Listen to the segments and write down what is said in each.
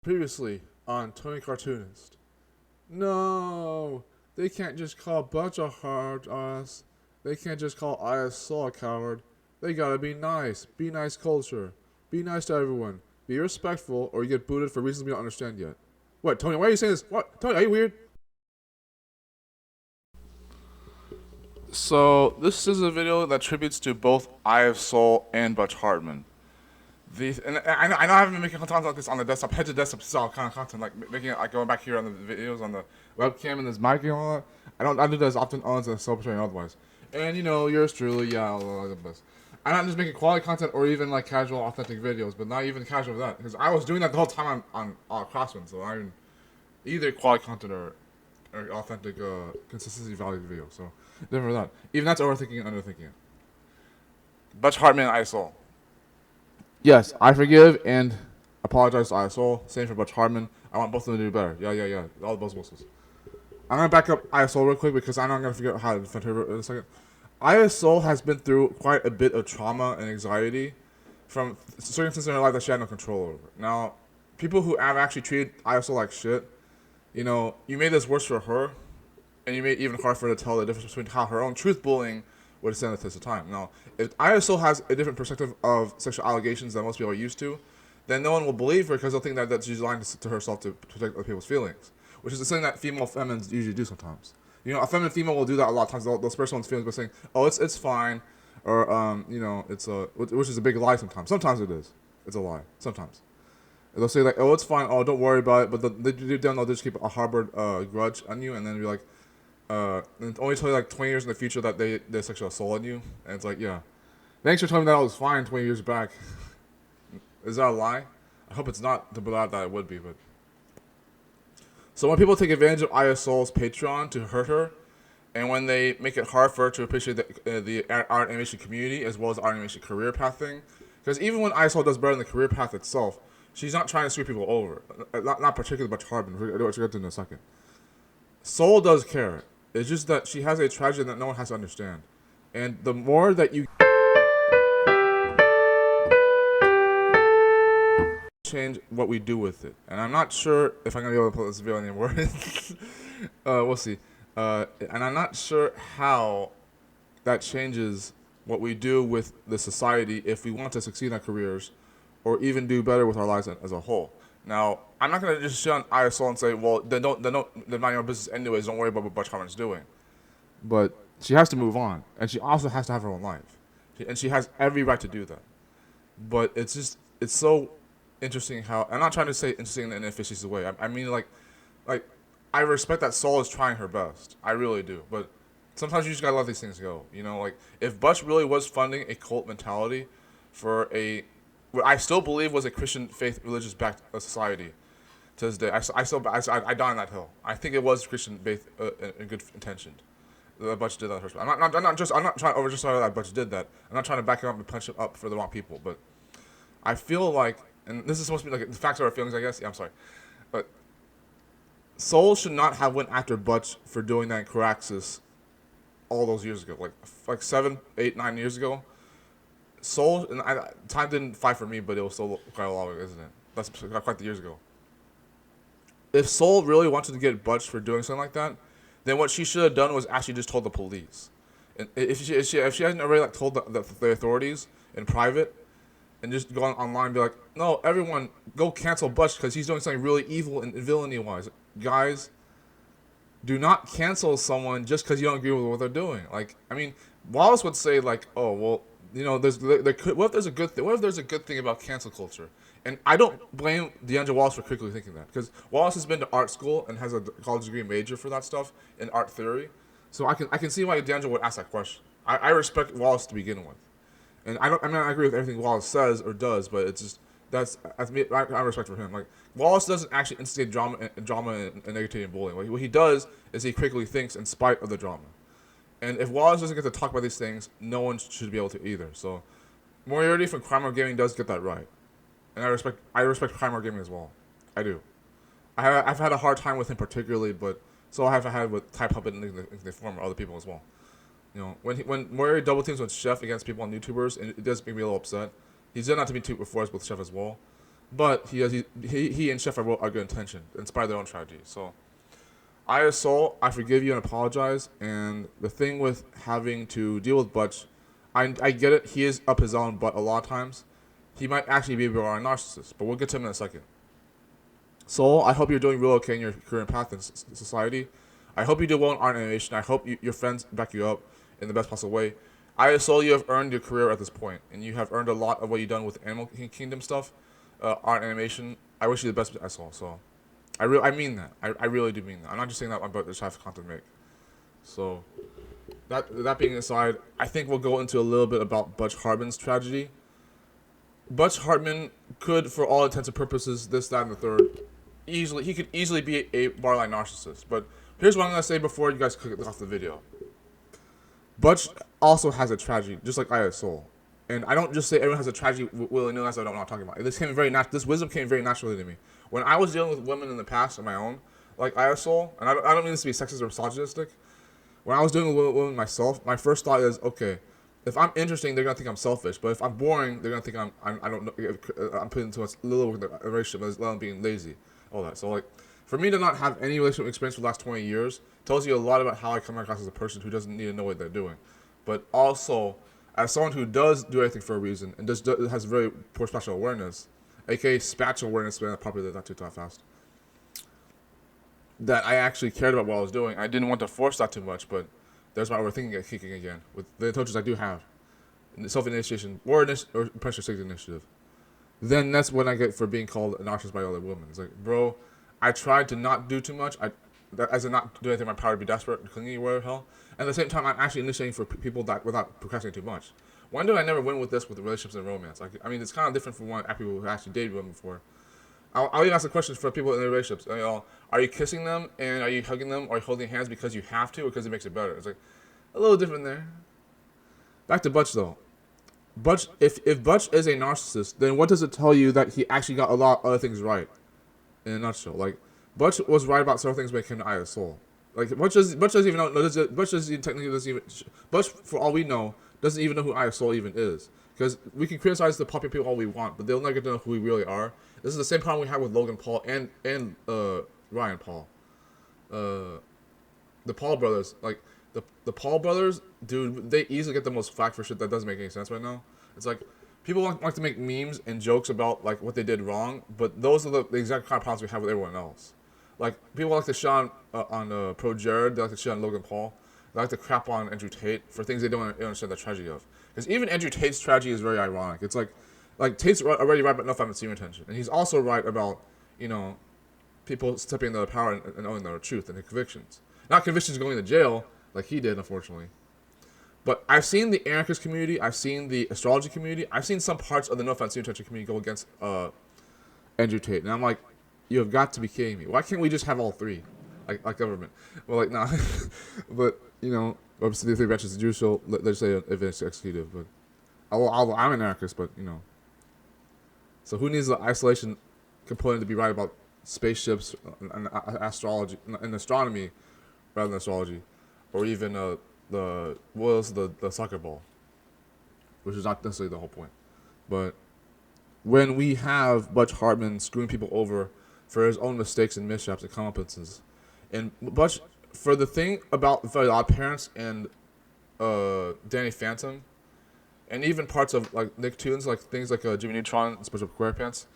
Previously on Tony Cartoonist. No, they can't just call Butch a hard ass. They can't just call EyeOfSol a coward. They gotta be nice. Be nice culture. Be nice to everyone. Be respectful or you get booted for reasons we don't understand yet. What, Tony, why are you saying this? What? Tony, are you weird? So, this is a video that tributes to both EyeOfSol and Butch Hartman. And I know I haven't been making content like this on the desktop, head to desktop style kind of content, like making it like going back here on the videos on the webcam and this mic and all that. I do that as often as a celebratory and otherwise. And you know, yours truly, yeah, all the best. I'm not just making quality content or even like casual, authentic videos, but not even casual with that because I was doing that the whole time on Crossman, so I'm either quality content or authentic consistency value video. So different for that. Even that's overthinking and underthinking it. Butch Hartman and EyeOfSol. Yes, I forgive and apologize to EyeOfSol. Same for Butch Hartman. I want both of them to do better. Yeah. All the whistles. I'm going to back up EyeOfSol real quick because I know I'm going to figure out how to defend her in a second. EyeOfSol has been through quite a bit of trauma and anxiety from circumstances in her life that she had no control over. Now, people who have actually treated EyeOfSol like shit, you know, you made this worse for her, and you made it even harder for her to tell the difference between how her own truth bullying would stand the test of time. Now, if EyeOfSol has a different perspective of sexual allegations than most people are used to, then no one will believe her because they'll think that she's lying to herself to protect other people's feelings, which is the thing that female feminines usually do sometimes. You know, a feminine female will do that a lot of times. They'll express someone's feelings by saying, "Oh, it's fine," or you know, it's which is a big lie sometimes. Sometimes it is. It's a lie. Sometimes. They'll say like, "Oh, it's fine. Oh, don't worry about it," but they'll just keep a harbored grudge on you, and then be like, and only tell you like 20 years in the future that they sexually assaulted you, and it's like, yeah, thanks for telling me that I was fine 20 years back. Is that a lie? I hope it's not, but that it would be. But so when people take advantage of EyeOfSol's Patreon to hurt her, and when they make it hard for her to appreciate the art animation community as well as the art animation career path thing, because even when EyeOfSol does better in the career path itself, she's not trying to screw people over. Not particularly Butch Hartman. We'll get to in a second. Soul does care. It's just that she has a tragedy that no one has to understand. And the more that you change what we do with it. And I'm not sure if I'm going to be able to put this video anymore. We'll see. And I'm not sure how that changes what we do with the society if we want to succeed in our careers or even do better with our lives as a whole. Now, I'm not going to just shit on EyeOfSol and say, well, then mind your own business anyways, don't worry about what Butch Hartman's doing. But she has to move on, and she also has to have her own life. And she has every right to do that. But it's so interesting how, I'm not trying to say interesting in an efficient way. I mean, like, I respect that Soul is trying her best. I really do. But sometimes you just gotta let these things go. You know, like, if Butch really was funding a cult mentality for what I still believe was a Christian faith, religious backed society to this day. I die on that hill. I think it was Christian faith and good intentioned. That Butch did that first. I'm not trying to overjustify that Butch did that. I'm not trying to back him up and punch him up for the wrong people. But I feel like, and this is supposed to be like the facts of our feelings, I guess. Yeah, I'm sorry, but Soul should not have went after Butch for doing that in Caraxis all those years ago, like 7, 8, 9 years ago. Soul, and time didn't fight for me, but it was still quite a while ago, isn't it? That's quite the years ago. If Soul really wanted to get Butch for doing something like that, then what she should have done was actually just told the police. And if she hadn't already like told the authorities in private, and just go online and be like, no, everyone, go cancel Butch because he's doing something really evil and villainy-wise. Guys, do not cancel someone just because you don't agree with what they're doing. Like, I mean, Wallace would say like, oh well, you know, what if there's a good thing? What if there's a good thing about cancel culture? And I don't blame D'Angello Wallace for critically thinking that, because Wallace has been to art school and has a college degree major for that stuff in art theory. So I can see why D'Angello would ask that question. I respect Wallace to begin with, and I agree with everything Wallace says or does, but it's just I respect for him. Like, Wallace doesn't actually instigate drama and negativity and bullying. What he does is he critically thinks in spite of the drama. And if Wallace doesn't get to talk about these things, no one should be able to either. So, Moriarity from Crime Gaming does get that right, and I respect Crime Gaming as well. I do. I've had a hard time with him particularly, but so I have had with Time Puppet LinkTheInformer, other people as well. You know, when Moriarty double teams with Chef against people on NewTubers, and it does make me a little upset. He's done that to me too before with Chef as well. But he and Chef are good intention, in spite of their own tragedy. So, EyeOfSol, I forgive you and apologize. And the thing with having to deal with Butch, I get it. He is up his own butt a lot of times. He might actually be a narcissist, but we'll get to him in a second. Soul, I hope you're doing real okay in your career path in society. I hope you do well in art and animation. I hope your friends back you up in the best possible way. EyeOfSol, you have earned your career at this point, and you have earned a lot of what you've done with Animal Kingdom stuff, art and animation. I wish you the best, EyeOfSol. So, I mean that. I really do mean that. I'm not just saying that about the type of content to make. So, that being aside, I think we'll go into a little bit about Butch Hartman's tragedy. Butch Hartman could, for all intents and purposes, this, that, and the third, he could easily be a borderline narcissist. But here's what I'm gonna say before you guys click off the video. Butch also has a tragedy, just like EyeOfSol. And I don't just say everyone has a tragedy willy-nilly. That's what I'm not talking about. This wisdom came very naturally to me. When I was dealing with women in the past on my own, like EyeOfSol, and I don't mean this to be sexist or misogynistic. When I was dealing with women myself, my first thought is, okay, if I'm interesting, they're gonna think I'm selfish. But if I'm boring, they're gonna think I'm putting into a little with the relationship as well, being lazy, all that. So like, for me to not have any relationship experience for the last 20 years tells you a lot about how I come across as a person who doesn't need to know what they're doing. But also, as someone who does do everything for a reason and has very poor spatial awareness, aka spatial awareness, probably not too fast, that I actually cared about what I was doing. I didn't want to force that too much, but there's my overthinking kicking again with the intelligence I do have, self-initiation or pressure safety initiative. Then that's when I get for being called a narcissist by other women. It's like, bro, I tried to not do too much. As in not do anything in my power to be desperate and clingy, whatever hell. And at the same time, I'm actually initiating for people that without procrastinating too much. Why do I never win with this with relationships and romance? I mean, it's kind of different from one people who actually dated women before. I'll even ask the questions for people in their relationships. Are you kissing them and are you hugging them or are you holding hands because you have to or because it makes it better? It's like a little different there. Back to Butch though. Butch, if Butch is a narcissist, then what does it tell you that he actually got a lot of other things right? In a nutshell, like Butch was right about several things when it came to EyeOfSol. Like Butch doesn't even know. Butch doesn't even. Butch, for all we know, doesn't even know who EyeOfSol even is. Because we can criticize the popular people all we want, but they'll never get to know who we really are. This is the same problem we have with Logan Paul and Ryan Paul. The Paul brothers, like the Paul brothers, dude, they easily get the most flack for shit that doesn't make any sense right now. It's like people like to make memes and jokes about like what they did wrong, but those are the exact kind of problems we have with everyone else. Like people like to shit on Pro Jared, they like to shit on Logan Paul, they like to crap on Andrew Tate for things they don't understand the tragedy of. Because even Andrew Tate's tragedy is very ironic. It's like Tate's already right about no family attention, and he's also right about people stepping into their power and owning their truth and their convictions. Not convictions going to jail like he did, unfortunately. But I've seen the anarchist community, I've seen the astrology community, I've seen some parts of the no family attention community go against Andrew Tate, and I'm like, you have got to be kidding me. Why can't we just have all three, like government? Well, like nah, but obviously the three branches: the judicial, legislative, executive. But I'm an anarchist, but so who needs the isolation component to be right about spaceships and astrology and astronomy rather than astrology, or even the soccer ball, which is not necessarily the whole point. But when we have Butch Hartman screwing people over for his own mistakes and mishaps and competences, and Butch, for the thing about Very Odd Parents and Danny Phantom, and even parts of like Nicktoons, like things like Jimmy Neutron and SpongeBob SquarePants,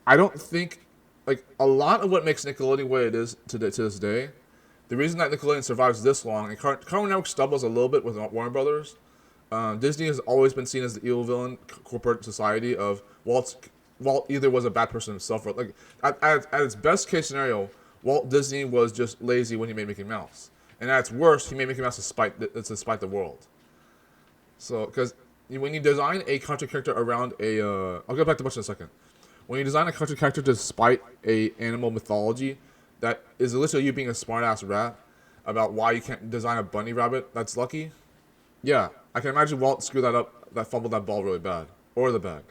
I don't think like a lot of what makes Nickelodeon what it is to this day. The reason that Nickelodeon survives this long, and Cartoon Network stumbles a little bit with Warner Brothers. Disney has always been seen as the evil villain corporate society of Walt either was a bad person himself, or like at its best case scenario, Walt Disney was just lazy when he made Mickey Mouse, and at its worst, he made Mickey Mouse to spite the world. So, because when you design a cartoon character around I'll get back to Butch in a second. When you design a cartoon character to spite a animal mythology, that is literally you being a smartass rat about why you can't design a bunny rabbit that's lucky. Yeah, I can imagine Walt screwed that up, that fumbled that ball really bad, or the bag.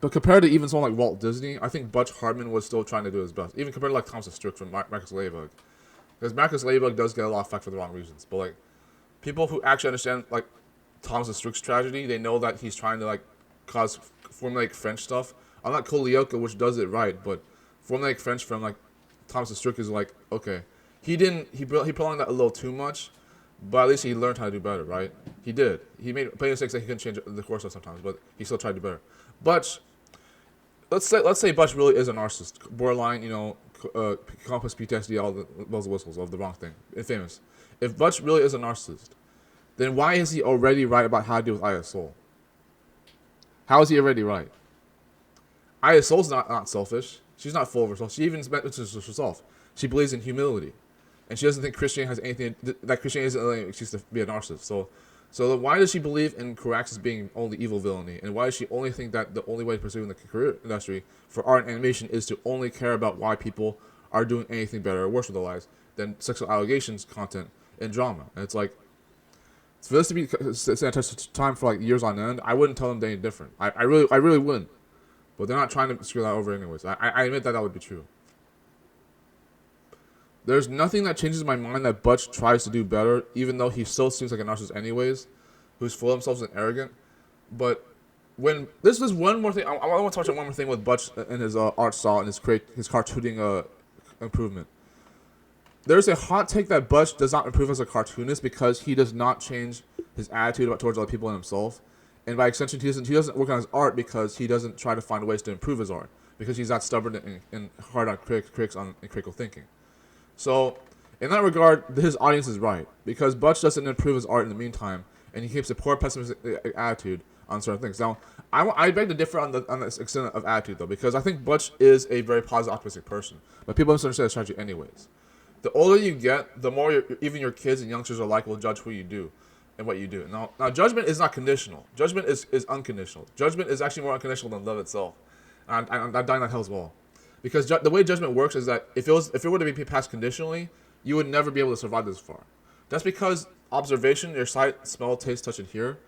But compared to even someone like Walt Disney, I think Butch Hartman was still trying to do his best. Even compared to like Thomas Strick from Marcus Ladybug. Because Marcus Ladybug does get a lot of flack for the wrong reasons. But like, people who actually understand like Thomas Strick's tragedy, they know that he's trying to like formulate French stuff Unlike Kolioka, which does it right, but formulaic French from like Thomas Strick is like, okay, he prolonged that a little too much, but at least he learned how to do better, right? He did. He made plenty of mistakes that he couldn't change the course of sometimes, but he still tried to do better. But let's say Butch really is a narcissist, borderline, complex PTSD, all the bells and whistles of the wrong thing, infamous. If Butch really is a narcissist, then why is he already right about how to deal with EyeOfSol? How is he already right? EyeOfSol's not selfish. She's not full of herself. She even mentions herself. She believes in humility, and she doesn't think Christianity has anything that Christianity isn't an excuse to be a narcissist. So why does she believe in Caraxes being only evil villainy, and why does she only think that the only way to pursue in the career industry for art and animation is to only care about why people are doing anything better or worse with their lives than sexual allegations, content, and drama? And it's like, for this to be sanitized time for like years on end, I wouldn't tell them any different. I really wouldn't. But they're not trying to screw that over anyways. I admit that would be true. There's nothing that changes my mind that Butch tries to do better, even though he still seems like a narcissist anyways, who's full of himself and arrogant. But when this is one more thing, I want to touch on one more thing with Butch and his art style and his cartooning improvement. There's a hot take that Butch does not improve as a cartoonist because he does not change his attitude towards other people and himself. And by extension, he doesn't work on his art because he doesn't try to find ways to improve his art, because he's not stubborn and hard on critics and critical thinking. So, in that regard, his audience is right, because Butch doesn't improve his art in the meantime, and he keeps a poor pessimistic attitude on certain things. Now, I beg to differ on this extent of attitude, though, because I think Butch is a very positive, optimistic person, but people don't understand the strategy anyways. The older you get, the more even your kids and youngsters alike will judge who you do and what you do. Now judgment is not conditional. Judgment is unconditional. Judgment is actually more unconditional than love itself. And I'm dying that hell as well. Because the way judgment works is that if it were to be passed conditionally, you would never be able to survive this far. That's because observation, your sight, smell, taste, touch, and hear,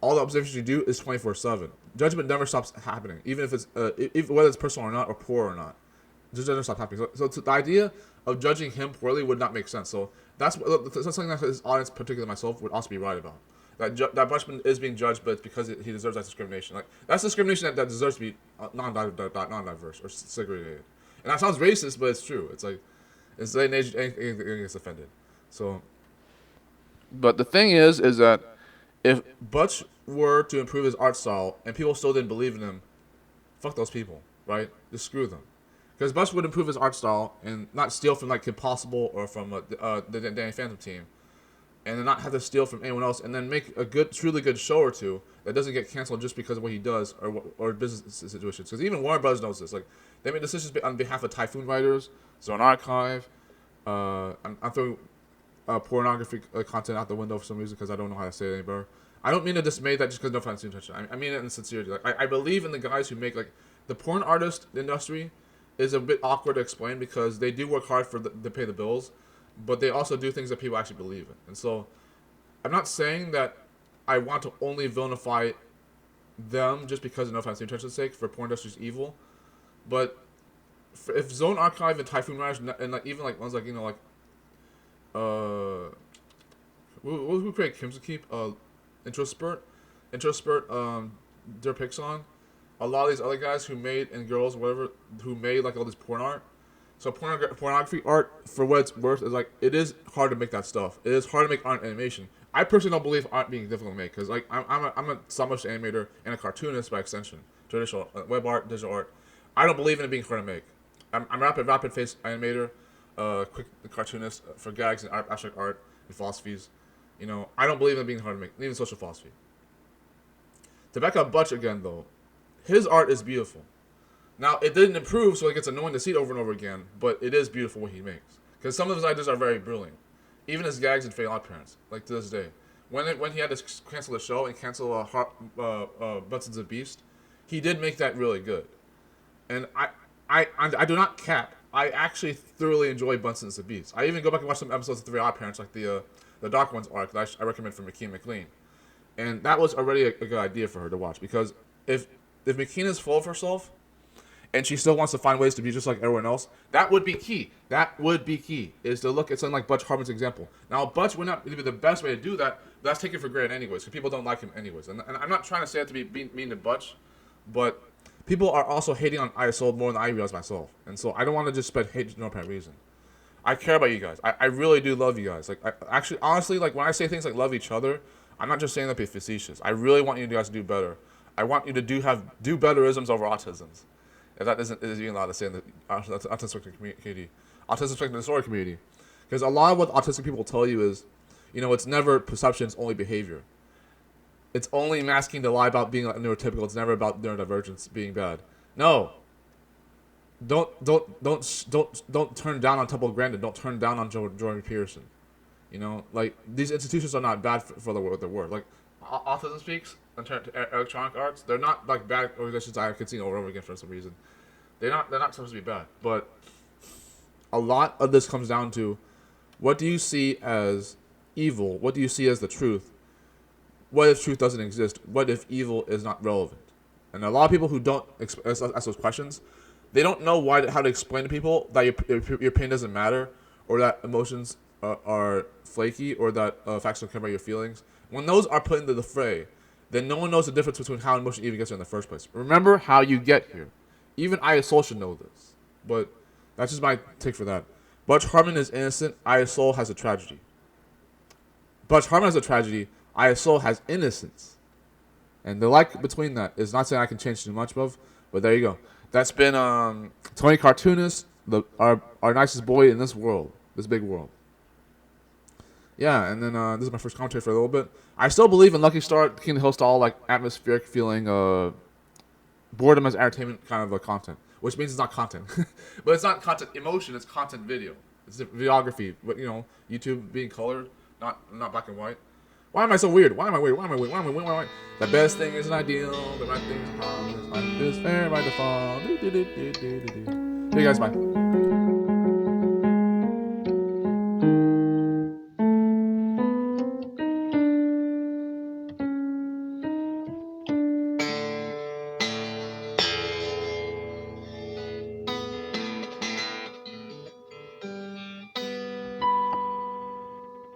all the observations you do is 24/7. Judgment never stops happening, even if it's whether it's personal or not, or poor or not. It just doesn't stop happening. So the idea of judging him poorly would not make sense. So that's something that his audience, particularly myself, would also be right about. That Butchman is being judged, but it's because he deserves that discrimination. Like, that's discrimination that deserves to be non-diverse or segregated. And that sounds racist, but it's true. It's like anything gets offended. So, but the thing is that if Butch were to improve his art style and people still didn't believe in him, fuck those people, right? Just screw them. Because Butch would improve his art style and not steal from like Kim Possible or from the Danny Phantom team, and then not have to steal from anyone else, and then make a truly good show or two that doesn't get canceled just because of what he does or business situations. Because even Warner Bros. Knows this. Like, they make decisions on behalf of Typhoon writers, Zone Archive. I'm throwing pornography content out the window for some reason because I don't know how to say it any better. I don't mean to dismay that just because no fans seem to touch it. I mean it in sincerity. Like, I believe in the guys who make, like, the porn artist industry is a bit awkward to explain because they do work hard to pay the bills, but they also do things that people actually believe in. And so, I'm not saying that I want to only villainify them just because of no fancy intention's sake for porn industry's evil, but if Zone Archive and Typhoon Writers and like even like ones like who created Kim's Keep, Introspurt, Der Pixon, a lot of these other guys who made, and girls, whatever, who made like all this porn art. So pornography art, for what it's worth, is like, it is hard to make that stuff. It is hard to make art and animation. I personally don't believe art being difficult to make, because like I'm a stop-motion animator and a cartoonist by extension, traditional web art, digital art. I don't believe in it being hard to make. I'm a rapid face animator, quick cartoonist for gags and abstract art and philosophies. I don't believe in it being hard to make, even social philosophy. To back up Butch again, though, his art is beautiful. Now, it didn't improve, so it gets annoying to see it over and over again, but it is beautiful what he makes. Because some of his ideas are very brilliant. Even his gags in Fatal Odd Parents, like to this day. When he had to cancel the show and cancel Bunson's a Beast, he did make that really good. And I do not cap. I actually thoroughly enjoy Bunson's a Beast. I even go back and watch some episodes of Three Odd Parents, like the Dark Ones arc that I recommend from McKean McLean. And that was already a good idea for her to watch, because if McKean is full of herself, and she still wants to find ways to be just like everyone else, that would be key. That would be key, is to look at something like Butch Harmon's example. Now, Butch would not be the best way to do that, but that's taken for granted anyways, because people don't like him anyways. And I'm not trying to say that to be mean to Butch, but people are also hating on EyeOfSol more than I realize myself. And so I don't want to just spread hate for no apparent reason. I care about you guys. I really do love you guys. Like, actually, honestly, like, when I say things like love each other, I'm not just saying that to be facetious. I really want you guys to do better. I want you to do betterisms over autisms. If that isn't even allowed to say in the autistic community, autism spectrum disorder community. Because a lot of what autistic people tell you is, you know, it's never perception, it's only behavior. It's only masking the lie about being neurotypical. It's never about neurodivergence being bad. No. Don't turn down on Temple Grandin. Don't turn down on Jordan Peterson. You know, like, these institutions are not bad for what they're worth. Like, Autism Speaks and Electronic Arts, they're not like bad organizations I could see over and over again for some reason. They're not supposed to be bad. But a lot of this comes down to, what do you see as evil? What do you see as the truth? What if truth doesn't exist? What if evil is not relevant? And a lot of people who don't ask those questions, they don't know how to explain to people that your pain doesn't matter, or that emotions are flaky, or that facts don't care about your feelings. When those are put into the fray, then no one knows the difference between how emotion even gets here in the first place. Remember how you get here. Even EyeOfSol should know this. But that's just my take for that. Butch Harmon is innocent. EyeOfSol has a tragedy. Butch Harmon has a tragedy. EyeOfSol has innocence. And the like between that is not saying I can change too much of, but there you go. That's been Tony Cartoonist, our nicest boy in this world, this big world. Yeah, and then this is my first commentary for a little bit. I still believe in Lucky Star, King of the Hill style, like atmospheric feeling, boredom as entertainment kind of content, which means it's not content, but it's not content emotion. It's content video. It's videography, but you know, YouTube being colored, not black and white. Why am I so weird? Why am I weird? Why am I weird? Why am I weird? Why am I? The best thing is an ideal. The right thing is a promise. Life is fair by default. Hey guys, bye.